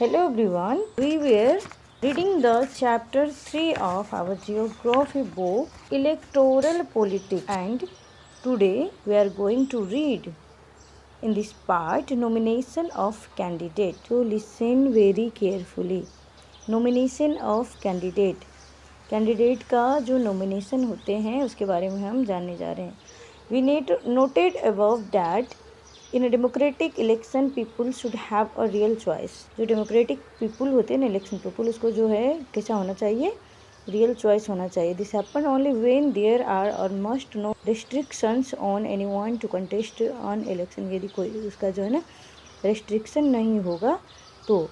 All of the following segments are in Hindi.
Hello everyone, we were reading the chapter 3 of our geography book, Electoral Politics, and today we are going to read in this part nomination of candidate. So listen very carefully. Nomination of candidate. Candidate का जो नॉमिनेशन होते हैं उसके बारे में हम जानने जा रहे हैं. We noted above that in democratic election people should have a real choice. जो डेमोक्रेटिक पीपल होते हैं ना, इलेक्शन पीपल, उसको जो है कैसा होना चाहिए, रियल चॉइस होना चाहिए. This happen only when there are और must no restrictions on anyone to contest on election. यदि कोई उसका जो है ना रिस्ट्रिक्शन नहीं होगा तो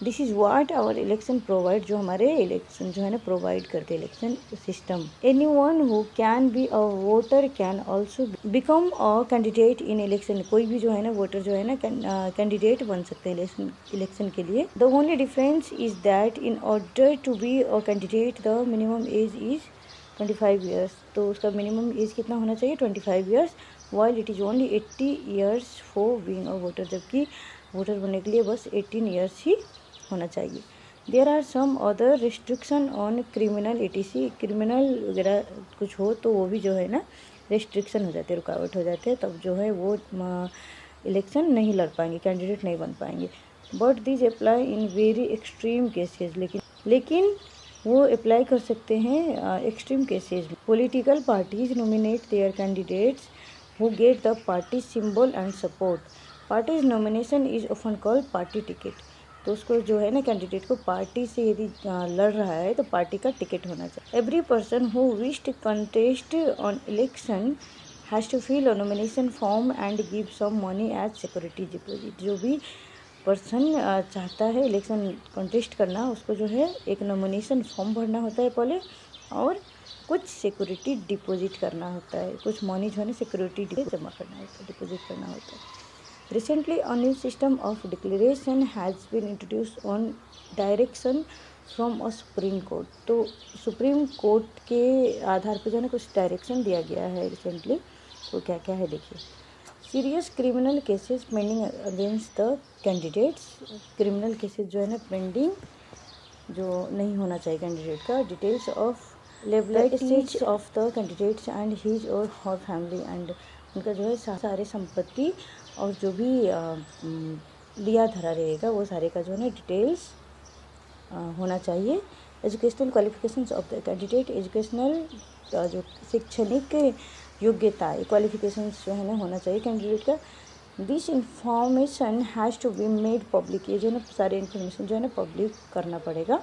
this is what our election provide, जो हमारे इलेक्शन जो है ना प्रोवाइड करते हैं election system. Anyone who can be a voter can also become a candidate in election. कोई भी जो है ना वोटर जो है ना कैंडिडेट बन सकते हैं इलेक्शन के लिए. The only difference is that in order to be a candidate the minimum age is 25 years. तो उसका मिनिमम एज कितना होना चाहिए, 25 years, while it is only 80 years for being a voter. जबकि वोटर बनने के लिए बस 18 ईयर्स ही होना चाहिए. There are some other restriction on criminal etc. Criminal वगैरह कुछ हो तो वो भी जो है ना रिस्ट्रिक्शन हो जाते हैं, रुकावट हो जाते हैं, तब जो है वो इलेक्शन नहीं लड़ पाएंगे, कैंडिडेट नहीं बन पाएंगे. But this apply in very extreme cases. लेकिन वो अप्लाई कर सकते हैं एक्सट्रीम केसेस में. Political parties nominate their candidates who get the party symbol and support. Parties nomination is often called party ticket. तो उसको जो है ना कैंडिडेट को पार्टी से यदि लड़ रहा है तो पार्टी का टिकट होना चाहिए. Every person who wish to contest on election has to fill a nomination form and give some money as security deposit. जो भी पर्सन चाहता है इलेक्शन कंटेस्ट करना, उसको जो है एक नॉमिनेशन फॉर्म भरना होता है पहले, और कुछ सिक्योरिटी डिपॉजिट करना होता है. कुछ मनी जो है ना सिक्योरिटी जमा करना होता है, डिपॉजिट करना होता है. Recently, a new system of declaration has been introduced on direction from a Supreme Court. तो सुप्रीम कोर्ट के आधार पर जो है ना कुछ डायरेक्शन दिया गया है रिसेंटली. तो क्या क्या है देखिए. Serious criminal cases pending against the candidates. Criminal cases जो है ना पेंडिंग जो नहीं होना चाहिए कैंडिडेट का. Details of liabilities of the candidates and his और हर फैमिली. एंड उनका जो है सारे संपत्ति और जो भी लिया धरा रहेगा वो सारे का जो है ना डिटेल्स होना चाहिए. Educational qualifications of the candidate. Educational जो शैक्षणिक योग्यता क्वालिफिकेशंस जो है ना होना चाहिए कैंडिडेट का. This information has to be made public. ये जो है ना सारे इन्फॉर्मेशन जो है ना पब्लिक करना पड़ेगा.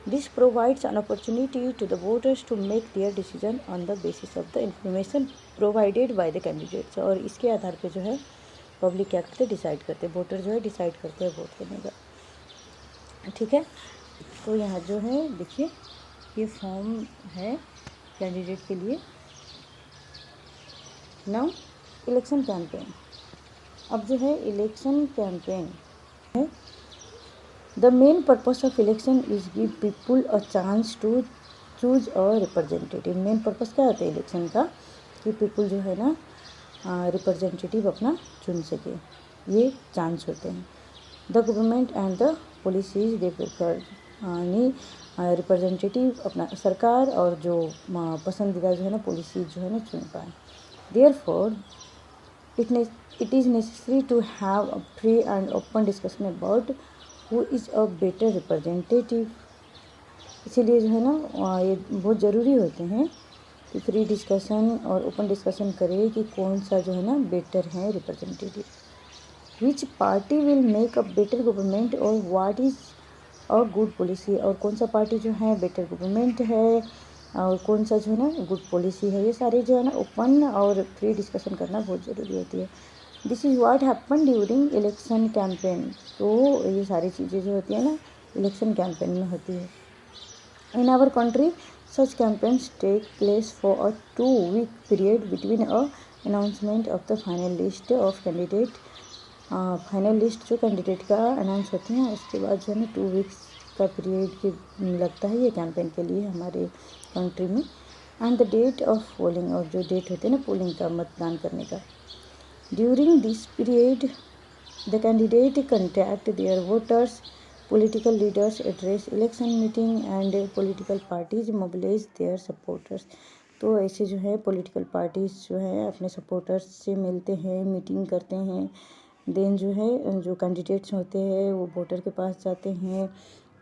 This provides an opportunity to the voters to make their decision on the basis of the information provided by the candidates. और इसके आधार पे जो है पब्लिक क्या करते हैं, डिसाइड करते हैं, वोटर जो है डिसाइड करते हैं वोट करने का. ठीक है. तो यहाँ जो है देखिए ये फॉर्म है कैंडिडेट के लिए. Now election campaign. अब जो है इलेक्शन कैंपेन है. The main purpose of election is give people a chance to choose a representative. Main purpose क्या होता है इलेक्शन का, कि पीपल जो है ना रिप्रेजेंटेटिव अपना चुन सके. ये चांस होते हैं. The government and the policies they prefer. यानी रिप्रेजेंटेटिव अपना सरकार और जो पसंदीदा जो है ना पॉलिसी जो है ना चुन पाए. Therefore it is necessary to have a free and open discussion about who is a better representative. इसीलिए जो है ना ये बहुत ज़रूरी होते हैं कि फ्री डिस्कशन और ओपन डिस्कशन करें कि कौन सा जो है ना बेटर है representative. Which party will make a better government और what is a good policy. और कौन सा पार्टी जो है बेटर गवर्नमेंट है और कौन सा जो है ना गुड पॉलिसी है. ये सारे जो है ना ओपन और फ्री डिस्कशन करना बहुत ज़रूरी होती है. This is what happen during election campaign. तो ये सारी चीज़ें जो होती है ना इलेक्शन कैंपेन में होती है. In our country such campaigns take place for a 2-week period between a announcement of the final list of candidate. Final list जो कैंडिडेट का अनाउंस होती हैं उसके बाद जो है ना 2 weeks का पीरियड लगता है ये कैंपेन के लिए हमारे कंट्री में. And the date of polling. और जो डेट होती है ना पोलिंग का, मतदान करने का. During this period, the candidate contact their voters Political leaders address election meeting and political parties mobilize their supporters. तो ऐसे जो है पॉलिटिकल पार्टीज जो है अपने सपोर्टर्स से मिलते हैं, मीटिंग करते हैं, देन जो है जो कैंडिडेट्स होते हैं वो वोटर के पास जाते हैं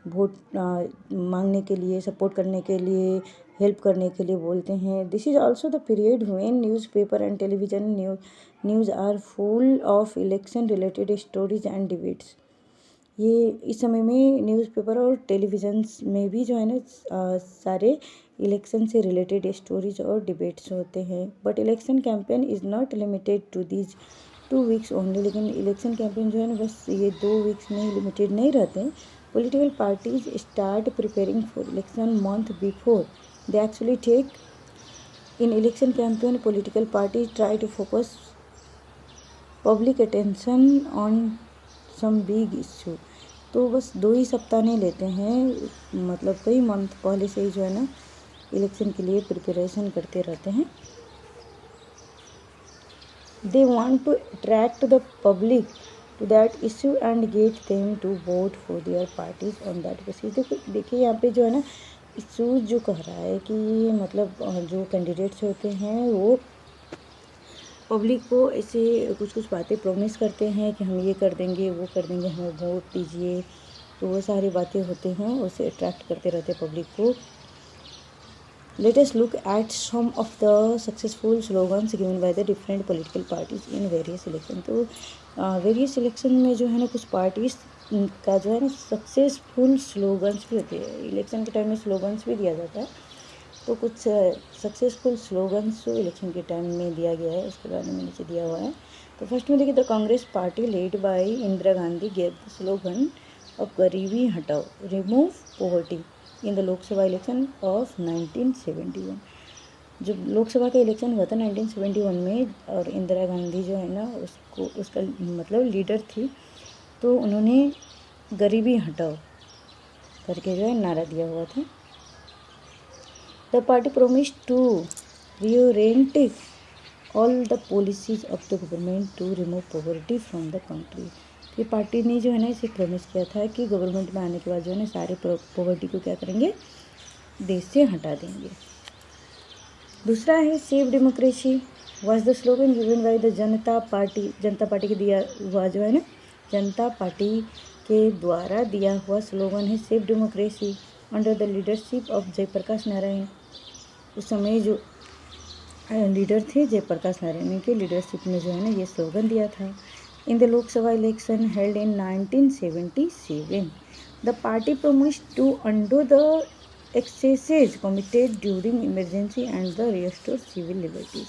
वोट मांगने के लिए, सपोर्ट करने के लिए, हेल्प करने के लिए बोलते हैं. This is also the period when newspaper and television news are full of election related stories and debates. ये इस समय में न्यूज़पेपर और टेलीविज़न्स में भी जो है ना सारे इलेक्शन से रिलेटेड स्टोरीज और डिबेट्स होते हैं. But election campaign is not limited to these 2 weeks only. लेकिन इलेक्शन कैंपेन जो है ना बस ये 2 वीक्स में लिमिटेड नहीं रहते हैं. Political parties start preparing for election month before they actually take in election campaign. Political parties try to focus public attention on some big issue. तो बस 2 ही सप्ताह नहीं लेते हैं, मतलब कई मंथ पहले से ही जो है ना इलेक्शन के लिए प्रिपरेशन करते रहते हैं. They want to attract the public to that issue and get them to vote for their parties on that basis. देखिए यहाँ पे जो है ना इशूज जो कह रहा है कि मतलब जो कैंडिडेट्स होते हैं वो पब्लिक को ऐसे कुछ कुछ बातें प्रॉमिस करते हैं कि हम ये कर देंगे, वो कर देंगे, हमें वोट दीजिए. तो वो सारी बातें होते हैं, उसे अट्रैक्ट करते रहते हैं पब्लिक को. Let us look at some of the successful slogans given by the different political parties in various election. तो वेरियस इलेक्शन में जो है ना कुछ पार्टीज का जो है ना सक्सेसफुल स्लोगन्स भी होते हैं. इलेक्शन के टाइम में स्लोगन्स भी दिया जाता है. तो कुछ सक्सेसफुल स्लोगन्स जो इलेक्शन के टाइम में दिया गया है उसके बारे में नीचे दिया हुआ है. तो फर्स्ट में देखिए the Congress party led by Indira Gandhi gave the slogan of गरीबी हटाओ remove poverty in the Lok Sabha election of 1971. जब लोकसभा का इलेक्शन हुआ था 1971 में और इंदिरा गांधी जो है ना उसका मतलब लीडर थी, तो उन्होंने गरीबी हटाओ करके जो है नारा दिया हुआ था. The party promised to reorient all the policies of the government to remove poverty from the country. ये पार्टी ने जो है ना इसे प्रॉमिस किया था कि गवर्नमेंट में आने के बाद जो है ना सारे पॉवर्टी को क्या करेंगे, देश से हटा देंगे. दूसरा है save democracy was the slogan given by the Janata party के दिया हुआ जो है ना जनता पार्टी के द्वारा दिया हुआ स्लोगन है save democracy under the leadership of Jayaprakash Narayan. उस समय जो लीडर थे जयप्रकाश नारायण के लीडरशिप में जो है ना ये स्लोगन दिया था. In the Lok Sabha election held in 1977 the party promised to undo the excesses committed during emergency and the restore civil liberties.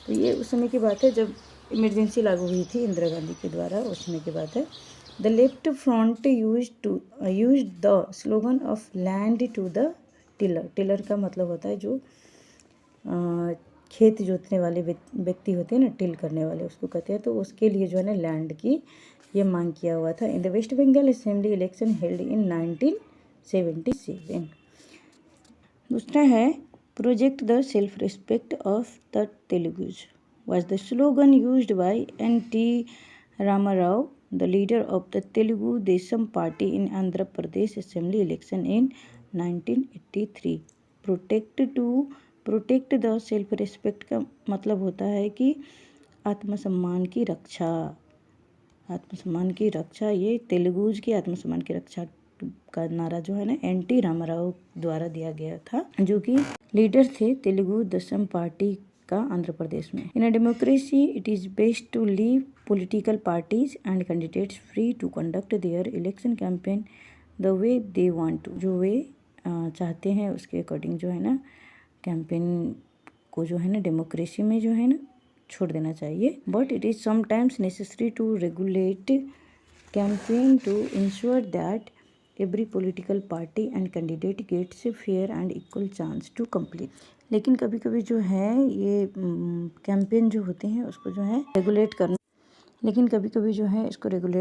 तो ये उस समय की बात है जब इमरजेंसी लागू हुई थी इंदिरा गांधी के द्वारा, उस समय की बात है. The left front use the slogan of land to the tiller. Tiller का मतलब होता है जो खेत जोतने वाले व्यक्ति होते हैं ना, टिल करने वाले उसको कहते हैं. तो उसके लिए जो है ना लैंड की ये मांग किया हुआ था. In the West Bengal assembly election held in 1977. दूसरा है project the self respect of the Telugus was the slogan used by NT. Rama Rao the leader of the Telugu Desam party in Andhra Pradesh Assembly election in 1983. Protect the self respect का मतलब होता है कि आत्मसम्मान की रक्षा. ये तेलुगुज की आत्मसम्मान की रक्षा का नारा जो है ना एन.टी. रामाराव द्वारा दिया गया था, जो कि लीडर थे तेलुगु देशम पार्टी का आंध्र प्रदेश में. In a democracy it is best to leave political parties and candidates free to conduct their election campaign the way they want to. जो वे चाहते हैं उसके अकॉर्डिंग जो है ना कैंपेन को जो है ना डेमोक्रेसी में जो है ना छोड़ देना चाहिए. But it is sometimes necessary to regulate campaign to ensure that every political party and candidate gets fair and equal chance to complete. लेकिन कभी कभी जो है ये कैंपेन जो होते हैं उसको जो है रेगुलेट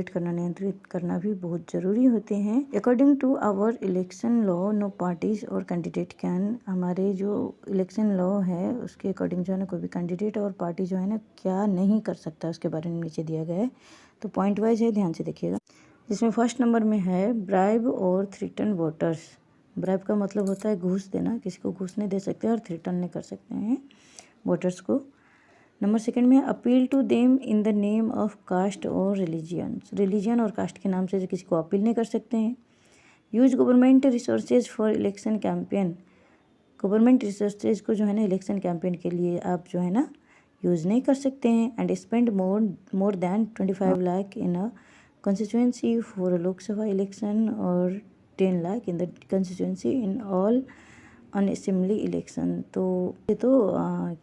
करना, नियंत्रित करना भी बहुत ज़रूरी होते हैं. According to our election law no parties और कैंडिडेट कैन. हमारे जो इलेक्शन लॉ है उसके अकॉर्डिंग जो है ना कोई भी कैंडिडेट और पार्टी जो है ना क्या नहीं कर सकता, उसके बारे में नीचे दिया गया है. तो पॉइंट वाइज है, ध्यान से देखिएगा. जिसमें फर्स्ट नंबर में है ब्राइब और थ्रेटन वोटर्स। ब्राइब का मतलब होता है घूस देना, किसी को घूस नहीं दे सकते, और थ्रेटन नहीं कर सकते हैं वोटर्स को। नंबर सेकंड में appeal to them in the name of caste और रिलीजन और कास्ट के नाम से किसी को अपील नहीं कर सकते हैं। Use government resources for election campaign. Government resources को जो है ना इलेक्शन कैंपेन के लिए आप जो है ना यूज़ नहीं कर सकते हैं। And spend more than 25 lakh in a constituency for Lok Sabha election और 10 lakh in the constituency in all on assembly election. तो ये तो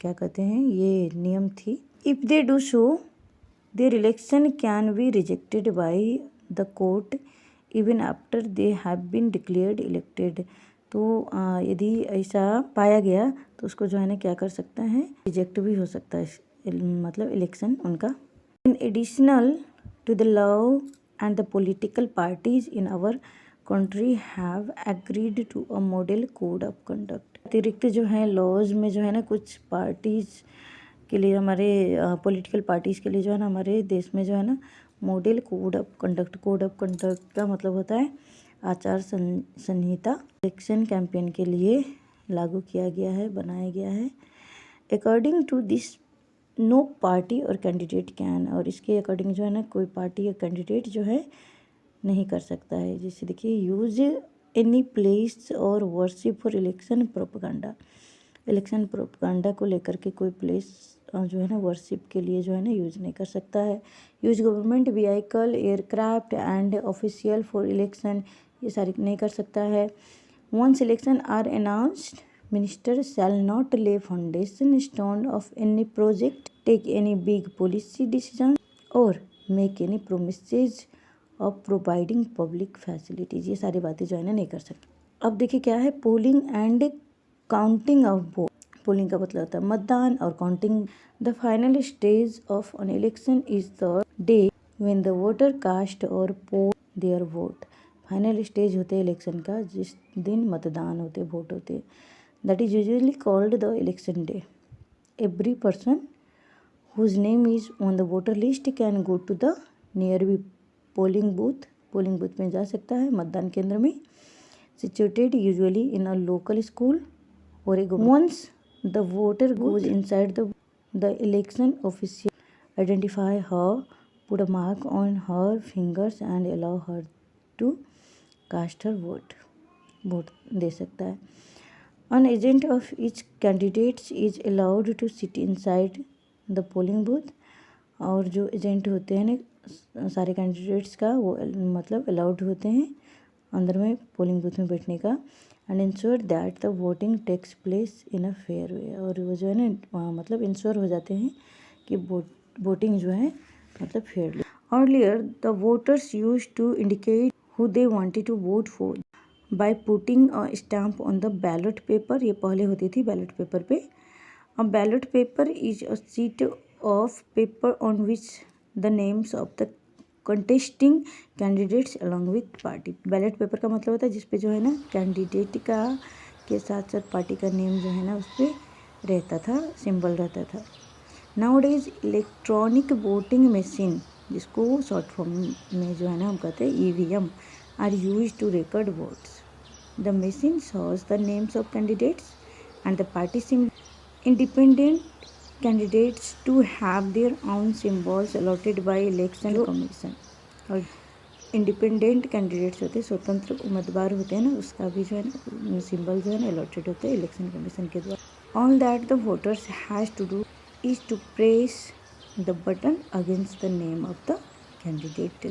क्या कहते हैं, ये नियम थी। If they do so their election can be rejected by the court even after they have been declared elected. तो यदि ऐसा पाया गया तो उसको जो है ना क्या कर सकता है, रिजेक्ट भी हो सकता है, मतलब इलेक्शन उनका। In additional to the law and the political parties in our country have agreed to a model code of conduct. अतिरिक्त जो है लॉज में जो है ना कुछ पार्टीज के लिए, हमारे पॉलिटिकल पार्टीज के लिए जो है ना हमारे देश में जो है ना model code of conduct. Code of conduct का मतलब होता है आचार संहिता, इलेक्शन कैंपेन के लिए लागू किया गया है, बनाया गया है। According to this no party और कैंडिडेट कैन, और इसके अकॉर्डिंग जो है ना कोई पार्टी या कैंडिडेट जो है नहीं कर सकता है। जैसे देखिए, यूज एनी प्लेस और worship for election propaganda. Election propaganda को लेकर के कोई प्लेस जो है ना वर्शिप के लिए जो है ना यूज नहीं कर सकता है। Use government vehicle, aircraft and official for election, ये सारी नहीं कर सकता है। Once election are announced, minister shall not lay foundation stone of any project, take any big policy decision और make any promises of providing public facilities. ये सारी बातें जो है ना नहीं कर सकते। अब देखिए क्या है, polling and counting of vote. Polling का मतलब होता है मतदान और counting. The final stage of an election is the day when the voter cast और poll their vote. Final stage होते हैं इलेक्शन का जिस दिन मतदान होते, वोट होते। That is usually called the election day. Every person whose name is on the voter list can go to the nearby polling booth में जा सकता है, मतदान केंद्र में। Situated usually in a local school और once the voter goes inside the election official identify her, put a mark on her fingers and allow her to cast her vote दे सकता है। An agent of each candidate is allowed to sit inside the polling booth। और जो एजेंट होते हैं ना सारे कैंडिडेट्स का, वो मतलब अलाउड होते हैं अंदर में पोलिंग बूथ में बैठने का। And ensure that the voting takes place in a fair way. और वो जो है ना मतलब इंश्योर हो जाते हैं कि वोटिंग जो है मतलब fairly. Earlier the voters use to indicate who they wanted to vote for by putting a stamp on the ballot paper. ये पहले होती थी बैलेट पेपर पे। A ballot paper is a sheet of paper on which the names of the contesting candidates along with party. Ballot paper का मतलब होता है जिस पे जो है ना कैंडिडेट का के साथ साथ पार्टी का नेम जो है ना उस पर रहता था, सिंबल रहता था। Now days electronic voting machine, जिसको शॉर्ट फॉर्म में जो है ना हम कहते हैं EVM, are used to record votes. The machine shows the names of candidates and the party symbol. Independent candidates to have their own symbols allotted by election commission। और इंडिपेंडेंट कैंडिडेट्स होते हैं, स्वतंत्र उम्मीदवार होते हैं ना, उसका भी जो है ना सिंबल जो है ना अलॉटेड होता है इलेक्शन कमीशन के द्वारा। All that the voters has to do is to press the button against the name of the candidate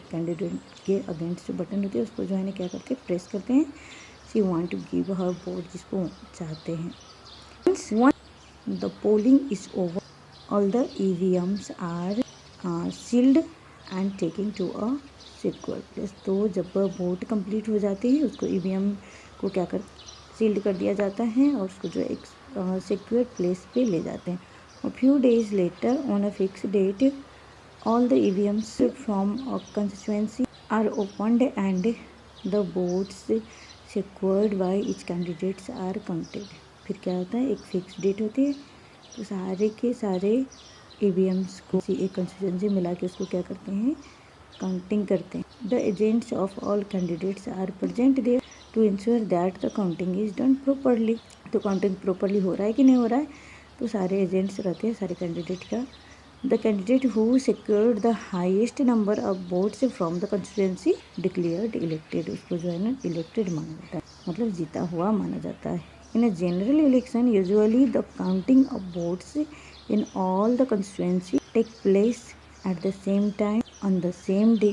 के अगेंस्ट जो बटन होते हैं उसको जो है ना क्या करते हैं, प्रेस करते हैं। She want to give her vote, जिसको चाहते हैं। Once the polling is over, all the EVMs are sealed and taken to a secure place। तो जब वोट कंप्लीट हो जाते हैं उसको EVM को क्या कर सील्ड कर दिया जाता है और उसको जो एक सिक्योर प्लेस पे ले जाते हैं। A few days later on a fixed date all the EVMs from a constituency are opened and the votes secured by each candidates are counted। फिर क्या होता है, एक फिक्स डेट होती है तो सारे के सारे EVMs को एक कंस्टिट्यूएंसी मिला के उसको क्या करते हैं, काउंटिंग करते हैं। The agents of all candidates are present there to ensure that the counting is done properly. तो काउंटिंग प्रॉपरली हो रहा है कि नहीं हो रहा है, तो सारे एजेंट्स रहते हैं सारे कैंडिडेट का। The candidate who secured the highest number of votes from the constituency declared elected, उसको जो है ना इलेक्टेड माना जाता है, मतलब जीता हुआ माना जाता है। In a general election usually the counting of votes in all the constituency take place at the same time on the same day.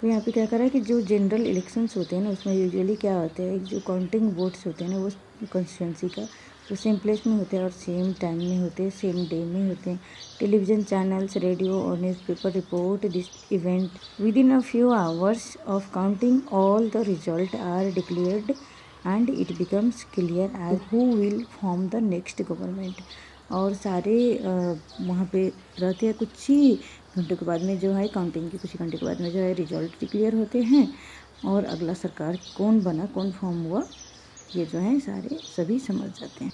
तो यहाँ पे क्या करा है कि जो जनरल इलेक्शंस होते हैं ना उसमें यूजुअली क्या होता है, जो काउंटिंग वोट्स होते हैं ना वो कंस्टिट्यूएंसी का वो सेम प्लेस में होते हैं और सेम टाइम में होते हैं, सेम डे में होते हैं। टेलीविजन चैनल्स, रेडियो और newspaper report this event within a few hours of counting all the result are declared and it becomes clear as who will form the next government. और सारे वहाँ पे रहते हैं, कुछ ही घंटों के बाद में जो है काउंटिंग के कुछ ही घंटे के बाद में जो है रिजल्ट डिक्लेयर होते हैं और अगला सरकार कौन बना, कौन फॉर्म हुआ, ये जो है सारे सभी समझ जाते हैं।